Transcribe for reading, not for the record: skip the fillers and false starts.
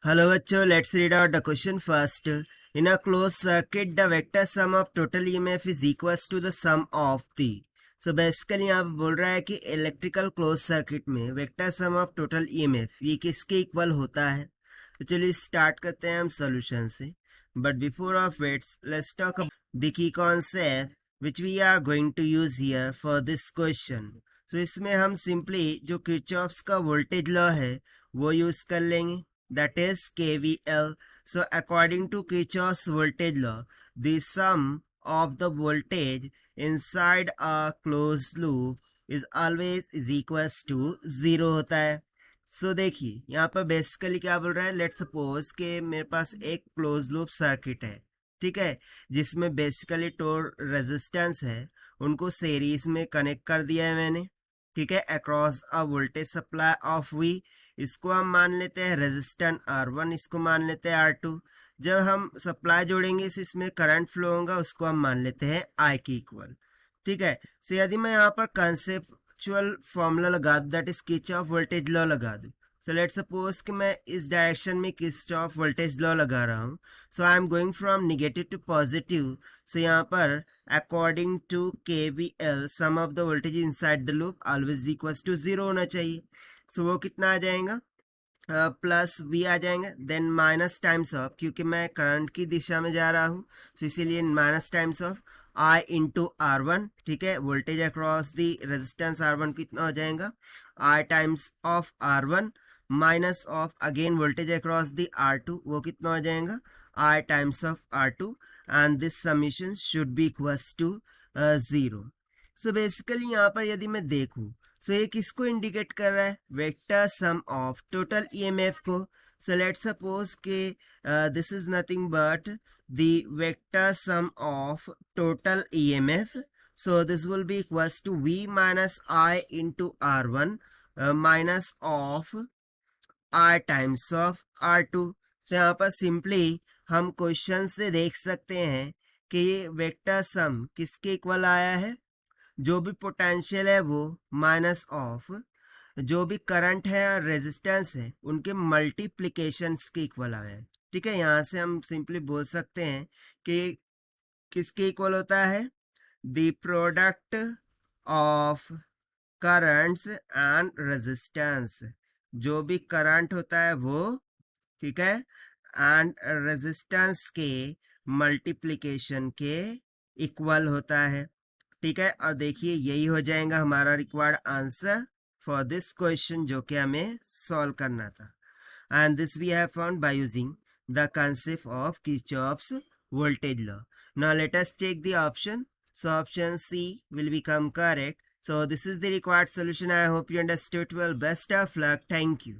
Hello bachcho, let's read out the question first. In a closed circuit, the vector sum of total EMF is equals to the sum of the. So basically यहाँ पे बोल रहा है कि electrical close circuit में vector sum of total EMF ये किसके equal होता है। तो चलिए स्टार्ट करते हैं हम सॉल्यूशन से, but before of its let's talk about the key concept which we are going to use here for this question. So इसमें हम सिंपली जो किरचॉफ्स का वोल्टेज लॉ है वो यूज कर लेंगे, that is KVL. So according to Kirchhoff's voltage law, the sum of the voltage inside a closed loop is always is equals to 0 होता है। सो देखिए यहाँ पर बेसिकली क्या बोल रहा है, लेट्स सपोज कि मेरे पास एक क्लोज लूप सर्किट है, ठीक है, जिसमें बेसिकली टोर रेजिस्टेंस है उनको सीरीज में कनेक्ट कर दिया है मैंने, ठीक है, across a voltage supply of V. इसको हम मान लेते हैं रेजिस्टेंस R1, इसको मान लेते हैं R2। जब हम सप्लाई जोड़ेंगे तो इसमें करंट फ्लो होगा, उसको हम मान लेते हैं I के इक्वल, ठीक है। सो यदि मैं यहाँ पर कंसेप्चुअल फॉर्मूला लगा दूँ, that is Kirchhoff voltage law लगा दूँ। सो लेट सपोज कि मैं इस डायरेक्शन में किरचॉफ वोल्टेज लॉ लगा रहा हूँ। So I am going from negative to positive. So यहाँ पर according to KVL sum of the voltage inside the loop always equals to 0 होना चाहिए। सो वो कितना आ जाएगा, प्लस V आ जाएंगे, देन माइनस टाइम्स ऑफ, क्योंकि मैं करंट की दिशा में जा रहा हूँ तो इसीलिए minus times of I into R1, ठीक है, voltage across the resistance R1 कितना हो जाएगा, I times of R1 minus of again voltage across the R2, वो कितना हो जाएगा, I times of R2, and this summation should be equals to 0। So basically यहाँ पर यदि मैं देखूँ सो ये किसको इंडिकेट कर रहा है, vector sum of total EMF को। सो लेट्स सपोज के this is nothing but the vector sum of total EMF. So this will be equals to V minus I into R1 minus of R times of R2। So यहाँ पर simply हम question से देख सकते हैं कि ये वेक्टर सम किसके इक्वल आया है, जो भी पोटेंशियल है वो माइनस ऑफ जो भी करंट है और रेजिस्टेंस है उनके मल्टीप्लिकेशंस के इक्वल आया है, ठीक है। यहाँ से हम सिंपली बोल सकते हैं कि किसके इक्वल होता है, the product of currents and resistance, जो भी करंट होता है वो, ठीक है, एंड रेजिस्टेंस के मल्टीप्लिकेशन के इक्वल होता है, ठीक है। और देखिए यही हो जाएगा हमारा required answer for this question जो कि हमें सॉल्व करना था, and this we have found by using the concept of Kirchhoff's voltage law. Now let us take the option. So option C will become correct. So this is the required solution. I hope you understood well. Best of luck. Thank you.